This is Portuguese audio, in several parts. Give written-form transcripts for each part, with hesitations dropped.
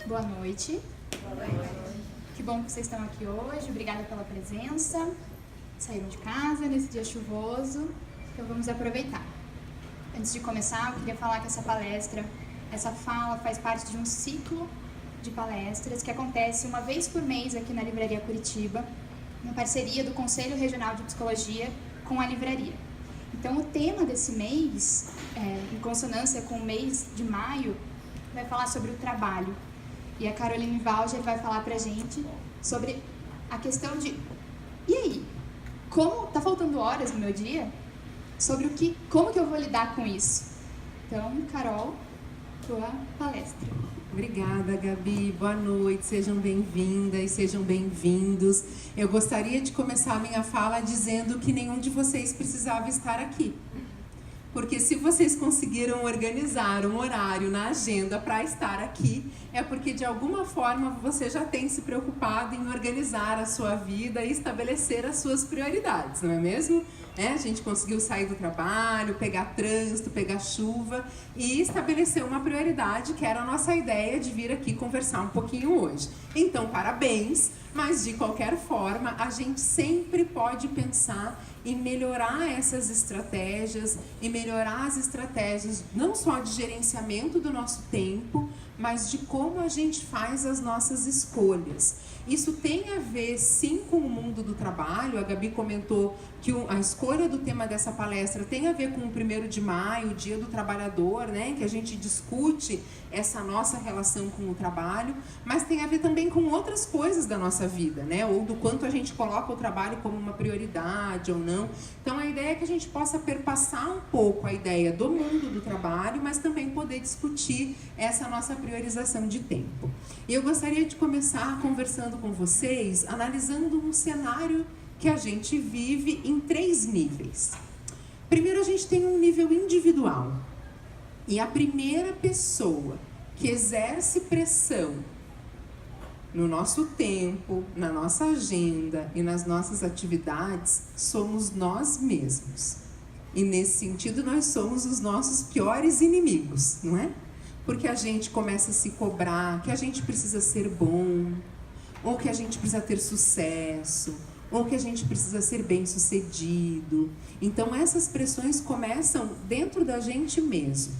Boa noite. Que bom que vocês estão aqui hoje. Obrigada pela presença. Saíram de casa nesse dia chuvoso, então vamos aproveitar. Antes de começar, eu queria falar que essa fala faz parte de um ciclo de palestras que acontece uma vez por mês aqui na Livraria Curitiba, em parceria do Conselho Regional de Psicologia com a livraria. Então, o tema desse mês, em consonância com o mês de maio, vai falar sobre o trabalho. E a Caroline Valger vai falar pra gente sobre a questão de... E aí? Como tá faltando horas no meu dia? Como que eu vou lidar com isso? Então, Carol, tua palestra. Obrigada, Gabi. Boa noite. Sejam bem-vindas e sejam bem-vindos. Eu gostaria de começar a minha fala dizendo que nenhum de vocês precisava estar aqui. Porque se vocês conseguiram organizar um horário na agenda para estar aqui, é porque de alguma forma você já tem se preocupado em organizar a sua vida e estabelecer as suas prioridades, não é mesmo? A gente conseguiu sair do trabalho, pegar trânsito, pegar chuva e estabelecer uma prioridade que era a nossa ideia de vir aqui conversar um pouquinho hoje. Então, parabéns, mas de qualquer forma, a gente sempre pode pensar em melhorar essas estratégias e melhorar as estratégias não só de gerenciamento do nosso tempo, mas de como a gente faz as nossas escolhas. Isso tem a ver, sim, com o mundo do trabalho. A Gabi comentou que a escolha do tema dessa palestra tem a ver com o 1º de maio, o Dia do Trabalhador, né, em que a gente discute essa nossa relação com o trabalho, mas tem a ver também com outras coisas da nossa vida, né, ou do quanto a gente coloca o trabalho como uma prioridade ou não. Então, a ideia é que a gente possa perpassar um pouco a ideia do mundo do trabalho, mas também poder discutir essa nossa priorização de tempo. E eu gostaria de começar conversando com vocês, analisando um cenário que a gente vive em 3 níveis. Primeiro, a gente tem um nível individual. E a primeira pessoa que exerce pressão no nosso tempo, na nossa agenda e nas nossas atividades somos nós mesmos. E nesse sentido, nós somos os nossos piores inimigos, não é? Porque a gente começa a se cobrar que a gente precisa ser bom, ou que a gente precisa ter sucesso, ou que a gente precisa ser bem-sucedido. Então, essas pressões começam dentro da gente mesmo.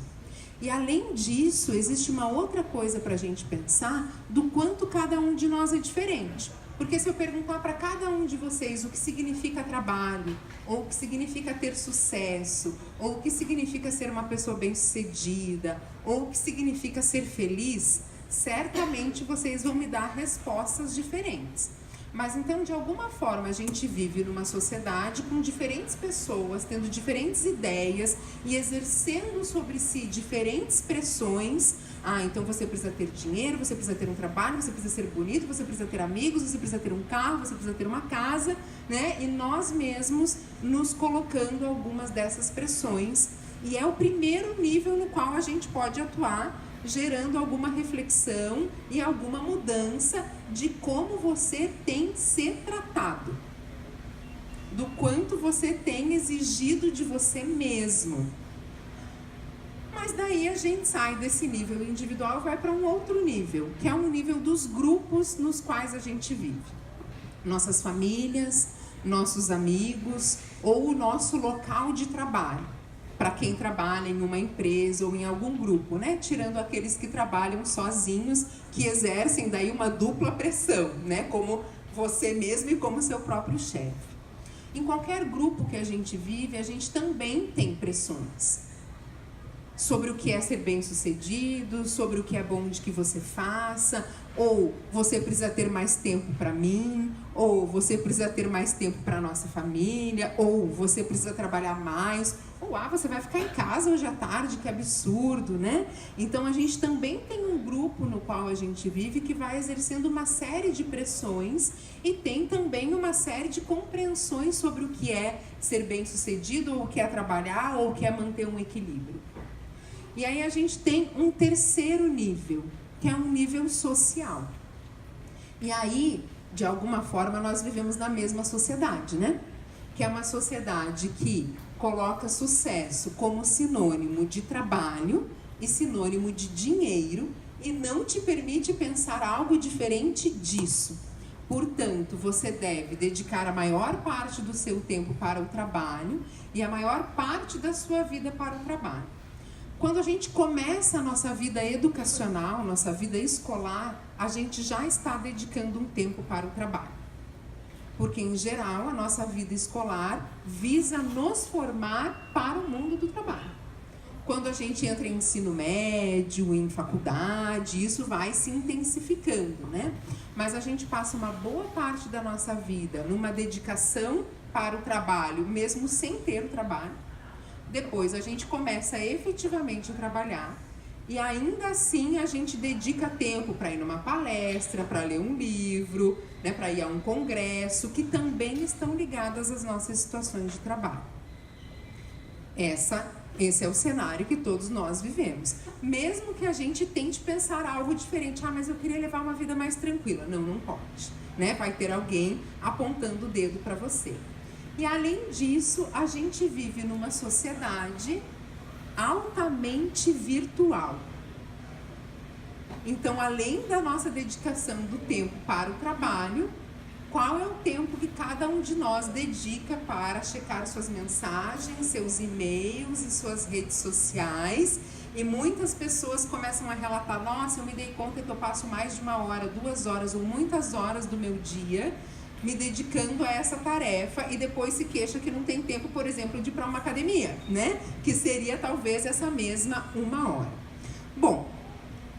E, além disso, existe uma outra coisa para a gente pensar do quanto cada um de nós é diferente. Porque se eu perguntar para cada um de vocês o que significa trabalho, ou o que significa ter sucesso, ou o que significa ser uma pessoa bem-sucedida, ou o que significa ser feliz, certamente vocês vão me dar respostas diferentes. Mas então, de alguma forma, a gente vive numa sociedade com diferentes pessoas, tendo diferentes ideias e exercendo sobre si diferentes pressões. Então você precisa ter dinheiro, você precisa ter um trabalho, você precisa ser bonito, você precisa ter amigos, você precisa ter um carro, você precisa ter uma casa, né? E nós mesmos nos colocando algumas dessas pressões. E é o primeiro nível no qual a gente pode atuar, gerando alguma reflexão e alguma mudança de como você tem se tratado, do quanto você tem exigido de você mesmo. Mas daí a gente sai desse nível individual e vai para um outro nível, que é um nível dos grupos nos quais a gente vive. Nossas famílias, nossos amigos ou o nosso local de trabalho. Para quem trabalha em uma empresa ou em algum grupo, né? Tirando aqueles que trabalham sozinhos, que exercem daí uma dupla pressão, né? Como você mesmo e como seu próprio chefe. Em qualquer grupo que a gente vive, a gente também tem pressões. Sobre o que é ser bem-sucedido, sobre o que é bom de que você faça, ou você precisa ter mais tempo para mim, ou você precisa ter mais tempo para a nossa família, ou você precisa trabalhar mais, ou você vai ficar em casa hoje à tarde, que absurdo, né? Então a gente também tem um grupo no qual a gente vive que vai exercendo uma série de pressões e tem também uma série de compreensões sobre o que é ser bem-sucedido, ou o que é trabalhar, ou o que é manter um equilíbrio. E aí a gente tem um terceiro nível, que é um nível social. E aí, de alguma forma, nós vivemos na mesma sociedade, né? Que é uma sociedade que coloca sucesso como sinônimo de trabalho e sinônimo de dinheiro e não te permite pensar algo diferente disso. Portanto, você deve dedicar a maior parte do seu tempo para o trabalho e a maior parte da sua vida para o trabalho. Quando a gente começa a nossa vida educacional, nossa vida escolar, a gente já está dedicando um tempo para o trabalho. Porque, em geral, a nossa vida escolar visa nos formar para o mundo do trabalho. Quando a gente entra em ensino médio, em faculdade, isso vai se intensificando, né? Mas a gente passa uma boa parte da nossa vida numa dedicação para o trabalho, mesmo sem ter o trabalho. Depois a gente começa efetivamente a trabalhar e ainda assim a gente dedica tempo para ir numa palestra, para ler um livro, né, para ir a um congresso, que também estão ligadas às nossas situações de trabalho. Esse é o cenário que todos nós vivemos. Mesmo que a gente tente pensar algo diferente. Ah, mas eu queria levar uma vida mais tranquila. Não, não pode. Né? Vai ter alguém apontando o dedo para você. E além disso, a gente vive numa sociedade altamente virtual. Então, além da nossa dedicação do tempo para o trabalho, qual é o tempo que cada um de nós dedica para checar suas mensagens, seus e-mails e suas redes sociais? E muitas pessoas começam a relatar: nossa, eu me dei conta que eu passo mais de 1 hora, 2 horas ou muitas horas do meu dia me dedicando a essa tarefa, e depois se queixa que não tem tempo, por exemplo, de ir para uma academia, né? Que seria talvez essa mesma 1 hora. Bom,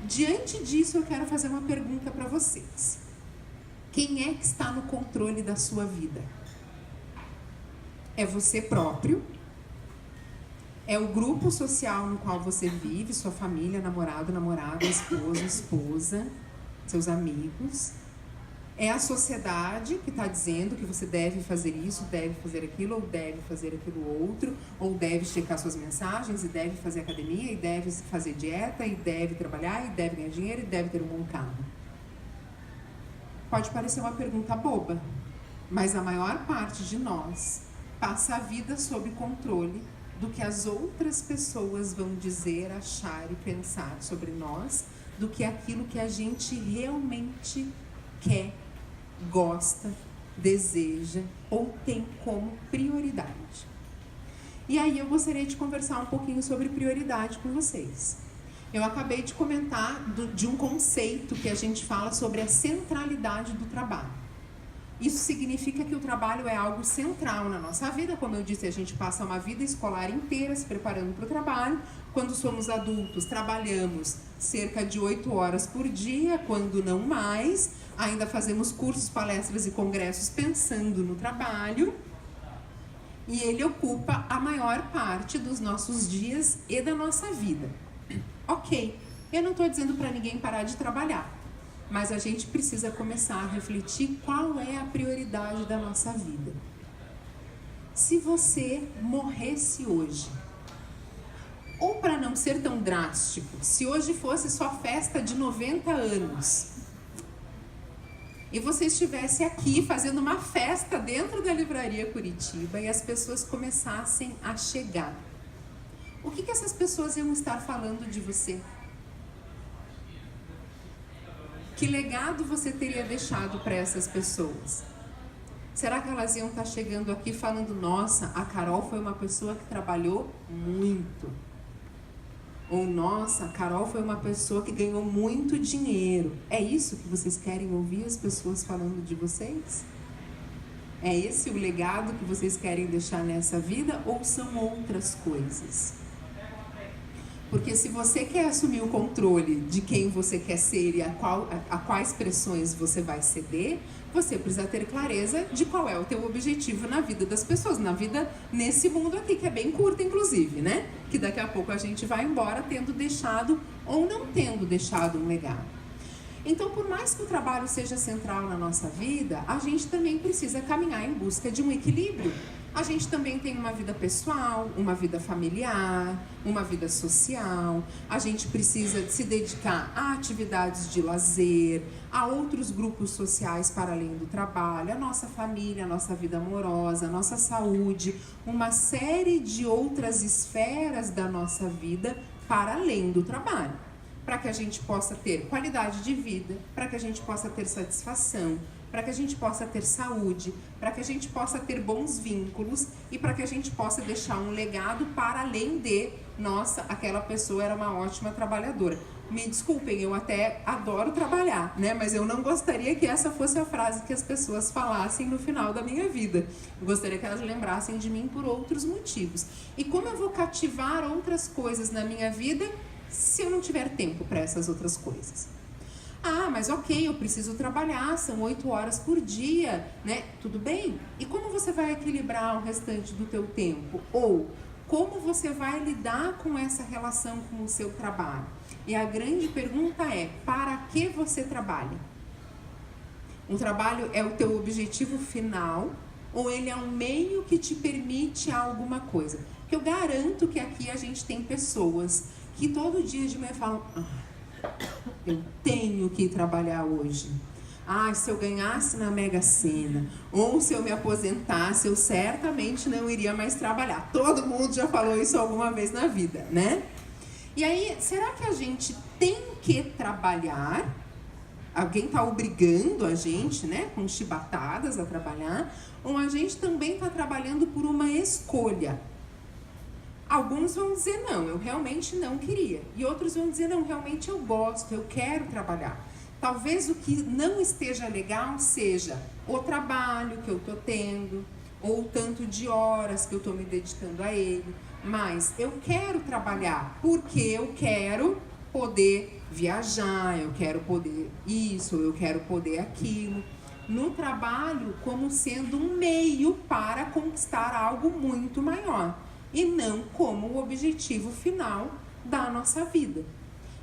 diante disso eu quero fazer uma pergunta para vocês. Quem é que está no controle da sua vida? É você próprio? É o grupo social no qual você vive, sua família, namorado, namorada, esposo, esposa, seus amigos? É a sociedade que está dizendo que você deve fazer isso, deve fazer aquilo, ou deve fazer aquilo outro, ou deve checar suas mensagens, e deve fazer academia, e deve fazer dieta, e deve trabalhar, e deve ganhar dinheiro, e deve ter um bom carro? Pode parecer uma pergunta boba, mas a maior parte de nós passa a vida sob controle do que as outras pessoas vão dizer, achar e pensar sobre nós, do que aquilo que a gente realmente quer, gosta, deseja ou tem como prioridade. E aí eu gostaria de conversar um pouquinho sobre prioridade com vocês. Eu acabei de comentar de um conceito que a gente fala sobre a centralidade do trabalho. Isso significa que o trabalho é algo central na nossa vida. Como eu disse, a gente passa uma vida escolar inteira se preparando para o trabalho. Quando somos adultos, trabalhamos cerca de 8 horas por dia, quando não mais. Ainda fazemos cursos, palestras e congressos pensando no trabalho. E ele ocupa a maior parte dos nossos dias e da nossa vida. Ok, eu não estou dizendo para ninguém parar de trabalhar, mas a gente precisa começar a refletir qual é a prioridade da nossa vida. Se você morresse hoje, ou para não ser tão drástico, se hoje fosse sua festa de 90 anos, e você estivesse aqui fazendo uma festa dentro da Livraria Curitiba e as pessoas começassem a chegar, o que essas pessoas iam estar falando de você? Que legado você teria deixado para essas pessoas? Será que elas iam estar chegando aqui falando: nossa, a Carol foi uma pessoa que trabalhou muito? Ou nossa, a Carol foi uma pessoa que ganhou muito dinheiro? É isso que vocês querem ouvir as pessoas falando de vocês? É esse o legado que vocês querem deixar nessa vida, ou são outras coisas? Porque se você quer assumir o controle de quem você quer ser e a quais pressões você vai ceder, você precisa ter clareza de qual é o teu objetivo na vida das pessoas, na vida nesse mundo aqui, que é bem curto, inclusive, né? Que daqui a pouco a gente vai embora tendo deixado ou não tendo deixado um legado. Então, por mais que o trabalho seja central na nossa vida, a gente também precisa caminhar em busca de um equilíbrio. A gente também tem uma vida pessoal, uma vida familiar, uma vida social. A gente precisa se dedicar a atividades de lazer, a outros grupos sociais para além do trabalho, a nossa família, a nossa vida amorosa, a nossa saúde, uma série de outras esferas da nossa vida para além do trabalho. para que a gente possa ter qualidade de vida, para que a gente possa ter satisfação, para que a gente possa ter saúde, para que a gente possa ter bons vínculos e para que a gente possa deixar um legado para além de, nossa, aquela pessoa era uma ótima trabalhadora. Me desculpem, eu até adoro trabalhar, né? Mas eu não gostaria que essa fosse a frase que as pessoas falassem no final da minha vida. Eu gostaria que elas lembrassem de mim por outros motivos. E como eu vou cativar outras coisas na minha vida se eu não tiver tempo para essas outras coisas? Ah, mas ok, eu preciso trabalhar, são 8 horas por dia, né? Tudo bem? E como você vai equilibrar o restante do teu tempo? Ou como você vai lidar com essa relação com o seu trabalho? E a grande pergunta é, para que você trabalha? O trabalho é o teu objetivo final ou ele é um meio que te permite alguma coisa? Porque eu garanto que aqui a gente tem pessoas que todo dia de manhã falam, eu tenho que ir trabalhar hoje. Ah, se eu ganhasse na Mega Sena, ou se eu me aposentasse, eu certamente não iria mais trabalhar. Todo mundo já falou isso alguma vez na vida, né? E aí, será que a gente tem que trabalhar? Alguém está obrigando a gente, né, com chibatadas a trabalhar? Ou a gente também está trabalhando por uma escolha? Alguns vão dizer, não, eu realmente não queria. E outros vão dizer, não, realmente eu gosto, eu quero trabalhar. Talvez o que não esteja legal seja o trabalho que eu estou tendo, ou o tanto de horas que eu estou me dedicando a ele. Mas eu quero trabalhar porque eu quero poder viajar, eu quero poder isso, eu quero poder aquilo. No trabalho como sendo um meio para conquistar algo muito maior e não como o objetivo final da nossa vida.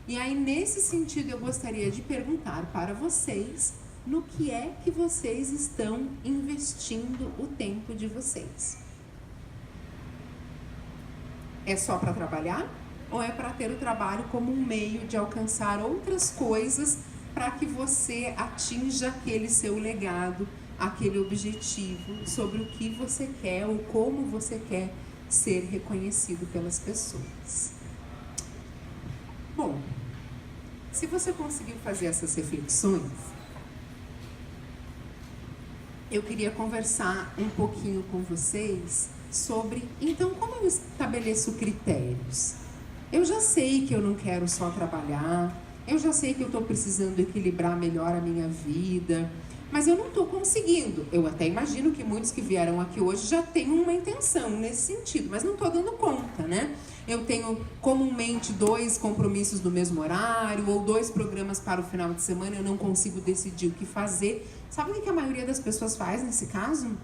E aí, nesse sentido, eu gostaria de perguntar para vocês no que é que vocês estão investindo o tempo de vocês. É só para trabalhar? Ou é para ter o trabalho como um meio de alcançar outras coisas para que você atinja aquele seu legado, aquele objetivo sobre o que você quer ou como você quer ser reconhecido pelas pessoas? Bom, se você conseguiu fazer essas reflexões, eu queria conversar um pouquinho com vocês sobre, então, como eu estabeleço critérios? Eu já sei que eu não quero só trabalhar, eu já sei que eu estou precisando equilibrar melhor a minha vida, mas eu não estou conseguindo. Eu até imagino que muitos que vieram aqui hoje já têm uma intenção nesse sentido, mas não estou dando conta, né? Eu tenho comumente 2 compromissos no mesmo horário, ou 2 programas para o final de semana, eu não consigo decidir o que fazer. Sabe o que a maioria das pessoas faz nesse caso?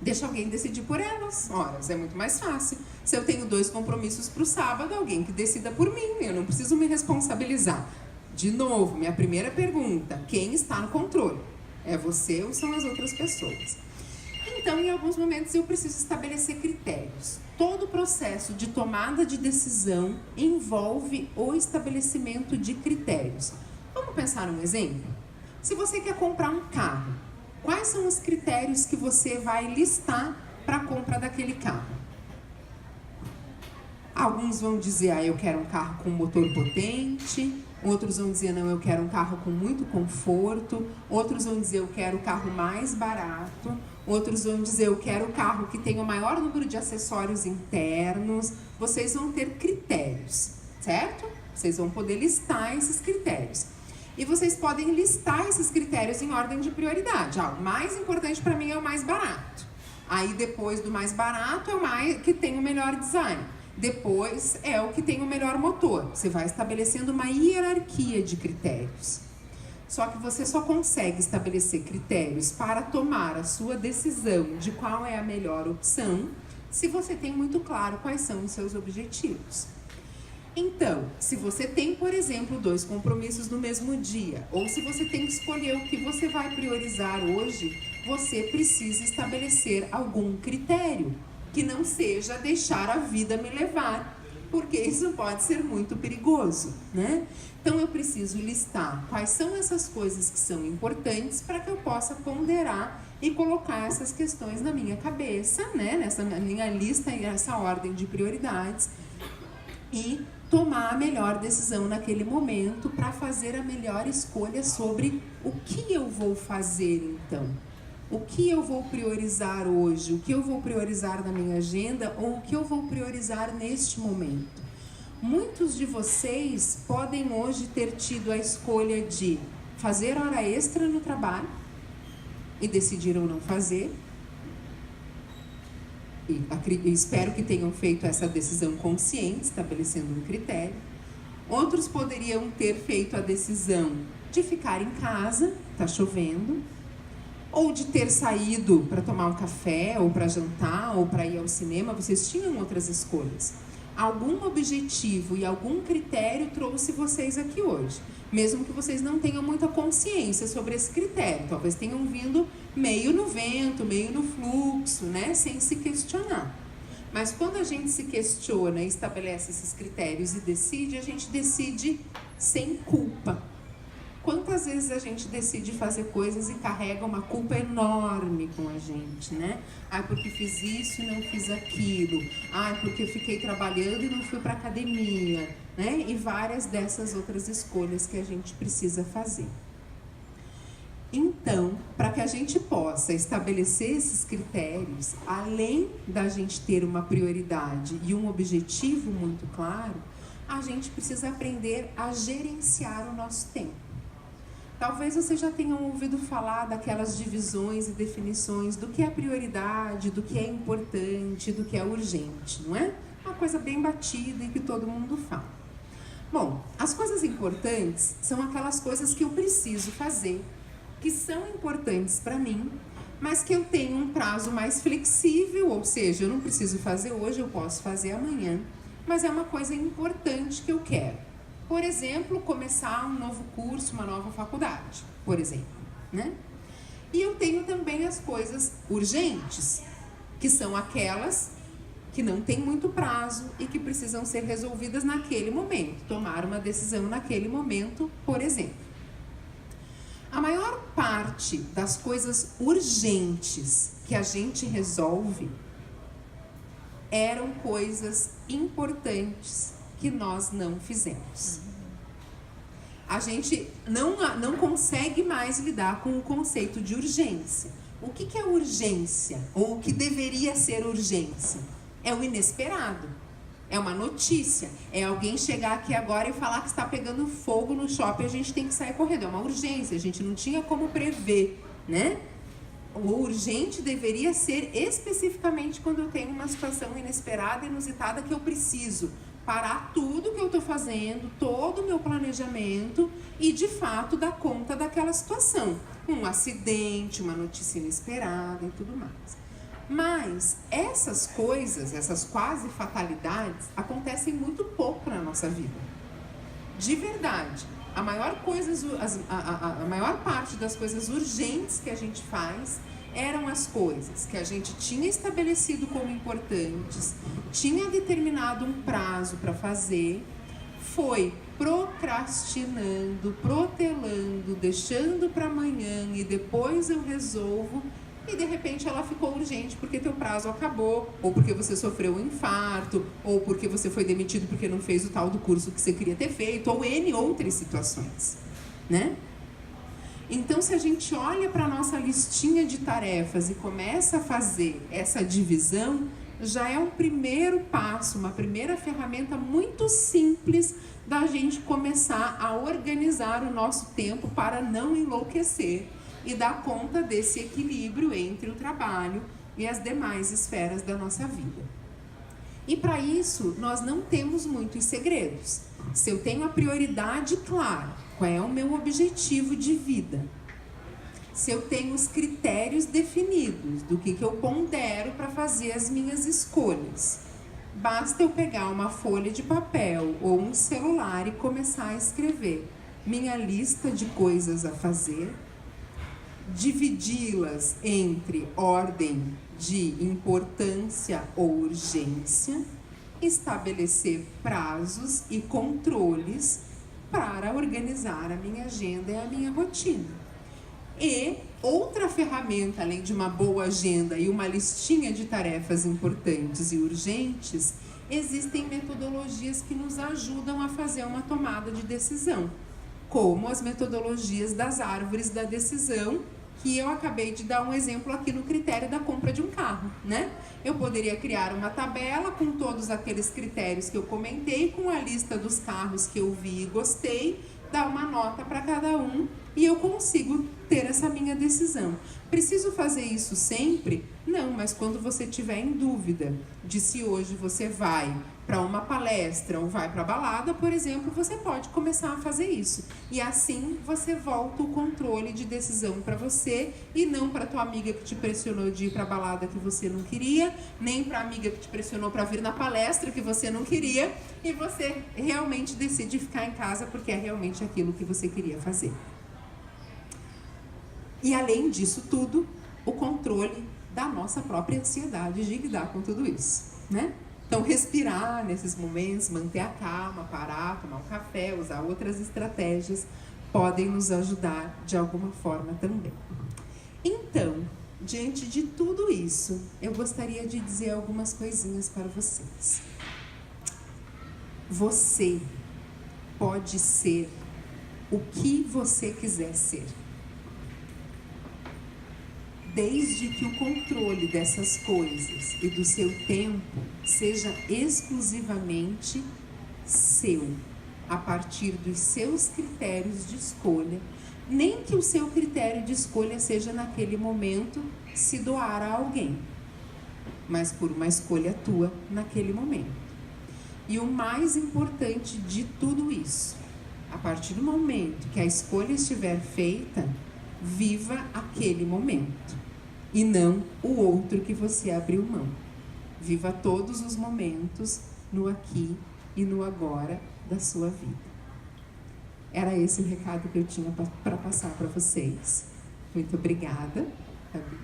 Deixa alguém decidir por elas. Ora, é muito mais fácil. Se eu tenho 2 compromissos para o sábado, alguém que decida por mim, eu não preciso me responsabilizar. De novo, minha primeira pergunta, quem está no controle? É você ou são as outras pessoas? Então, em alguns momentos, eu preciso estabelecer critérios. Todo o processo de tomada de decisão envolve o estabelecimento de critérios. Vamos pensar um exemplo? Se você quer comprar um carro, quais são os critérios que você vai listar para a compra daquele carro? Alguns vão dizer, eu quero um carro com motor potente. Outros vão dizer, não, eu quero um carro com muito conforto. Outros vão dizer, eu quero o carro mais barato. Outros vão dizer, eu quero o carro que tenha o maior número de acessórios internos. Vocês vão ter critérios, certo? Vocês vão poder listar esses critérios. E vocês podem listar esses critérios em ordem de prioridade. O mais importante para mim é o mais barato. Aí depois do mais barato é o mais que tem o melhor design. Depois é o que tem o melhor motor. Você vai estabelecendo uma hierarquia de critérios. Só que você só consegue estabelecer critérios para tomar a sua decisão de qual é a melhor opção se você tem muito claro quais são os seus objetivos. Então, se você tem, por exemplo, 2 compromissos no mesmo dia, ou se você tem que escolher o que você vai priorizar hoje, você precisa estabelecer algum critério, que não seja deixar a vida me levar, porque isso pode ser muito perigoso, né? Então, eu preciso listar quais são essas coisas que são importantes para que eu possa ponderar e colocar essas questões na minha cabeça, né? Nessa minha lista e essa ordem de prioridades. E tomar a melhor decisão naquele momento para fazer a melhor escolha sobre o que eu vou fazer então. O que eu vou priorizar hoje, o que eu vou priorizar na minha agenda ou o que eu vou priorizar neste momento. Muitos de vocês podem hoje ter tido a escolha de fazer hora extra no trabalho e decidiram não fazer. E espero que tenham feito essa decisão consciente, estabelecendo um critério. Outros poderiam ter feito a decisão de ficar em casa, tá chovendo, ou de ter saído para tomar um café, ou para jantar, ou para ir ao cinema. Vocês tinham outras escolhas. Algum objetivo e algum critério trouxe vocês aqui hoje. Mesmo que vocês não tenham muita consciência sobre esse critério. Talvez tenham vindo meio no vento, meio no fluxo, né? Sem se questionar. Mas quando a gente se questiona e estabelece esses critérios e decide, a gente decide sem culpa. Quantas vezes a gente decide fazer coisas e carrega uma culpa enorme com a gente, né? Ah, porque fiz isso e não fiz aquilo. Ah, porque fiquei trabalhando e não fui para academia, né? E várias dessas outras escolhas que a gente precisa fazer. Então, para que a gente possa estabelecer esses critérios, além da gente ter uma prioridade e um objetivo muito claro, a gente precisa aprender a gerenciar o nosso tempo. Talvez vocês já tenham ouvido falar daquelas divisões e definições do que é prioridade, do que é importante, do que é urgente, não é? Uma coisa bem batida e que todo mundo fala. Bom, as coisas importantes são aquelas coisas que eu preciso fazer, que são importantes para mim, mas que eu tenho um prazo mais flexível, ou seja, eu não preciso fazer hoje, eu posso fazer amanhã, mas é uma coisa importante que eu quero. Por exemplo, começar um novo curso, uma nova faculdade, por exemplo, né? E eu tenho também as coisas urgentes, que são aquelas que não têm muito prazo e que precisam ser resolvidas naquele momento, tomar uma decisão naquele momento, por exemplo. A maior parte das coisas urgentes que a gente resolve eram coisas importantes que nós não fizemos. A gente não consegue mais lidar com o conceito de urgência. O que é urgência? Ou o que deveria ser urgência? É o inesperado. É uma notícia. É alguém chegar aqui agora e falar que está pegando fogo no shopping e a gente tem que sair correndo. É uma urgência. A gente não tinha como prever, né? O urgente deveria ser especificamente quando eu tenho uma situação inesperada, inusitada, que eu preciso parar tudo que eu estou fazendo, todo o meu planejamento e, de fato, dar conta daquela situação. Um acidente, uma notícia inesperada e tudo mais. Mas essas coisas, essas quase fatalidades, acontecem muito pouco na nossa vida. De verdade, a maior parte das coisas urgentes que a gente faz eram as coisas que a gente tinha estabelecido como importantes, tinha determinado um prazo para fazer, foi procrastinando, protelando, deixando para amanhã e depois eu resolvo, e de repente ela ficou urgente porque teu prazo acabou, ou porque você sofreu um infarto, ou porque você foi demitido porque não fez o tal do curso que você queria ter feito, ou N outras situações, né? Então, se a gente olha para a nossa listinha de tarefas e começa a fazer essa divisão, já é um primeiro passo, uma primeira ferramenta muito simples da gente começar a organizar o nosso tempo para não enlouquecer e dar conta desse equilíbrio entre o trabalho e as demais esferas da nossa vida. E para isso, nós não temos muitos segredos. Se eu tenho a prioridade clara, qual é o meu objetivo de vida? Se eu tenho os critérios definidos do que eu pondero para fazer as minhas escolhas, basta eu pegar uma folha de papel ou um celular e começar a escrever minha lista de coisas a fazer, dividi-las entre ordem de importância ou urgência, estabelecer prazos e controles para organizar a minha agenda e a minha rotina. E outra ferramenta, além de uma boa agenda e uma listinha de tarefas importantes e urgentes, existem metodologias que nos ajudam a fazer uma tomada de decisão, como as metodologias das árvores da decisão, que eu acabei de dar um exemplo aqui no critério da compra de um carro, né? Eu poderia criar uma tabela com todos aqueles critérios que eu comentei, com a lista dos carros que eu vi e gostei, dar uma nota para cada um e eu consigo ter essa minha decisão. Preciso fazer isso sempre? Não, mas quando você tiver em dúvida de se hoje você vai para uma palestra ou vai para a balada, por exemplo, você pode começar a fazer isso. E assim você volta o controle de decisão para você e não para tua amiga que te pressionou de ir para a balada que você não queria, nem para a amiga que te pressionou para vir na palestra que você não queria, e você realmente decide ficar em casa porque é realmente aquilo que você queria fazer. E além disso tudo, o controle da nossa própria ansiedade de lidar com tudo isso, né? Então, respirar nesses momentos, manter a calma, parar, tomar um café, usar outras estratégias, podem nos ajudar de alguma forma também. Então, diante de tudo isso, eu gostaria de dizer algumas coisinhas para vocês. Você pode ser o que você quiser ser, desde que o controle dessas coisas e do seu tempo seja exclusivamente seu, a partir dos seus critérios de escolha, nem que o seu critério de escolha seja naquele momento se doar a alguém, mas por uma escolha tua naquele momento. E o mais importante de tudo isso, a partir do momento que a escolha estiver feita, viva aquele momento e não o outro que você abriu mão. Viva todos os momentos no aqui e no agora da sua vida. Era esse o recado que eu tinha para passar para vocês. Muito obrigada, Gabi.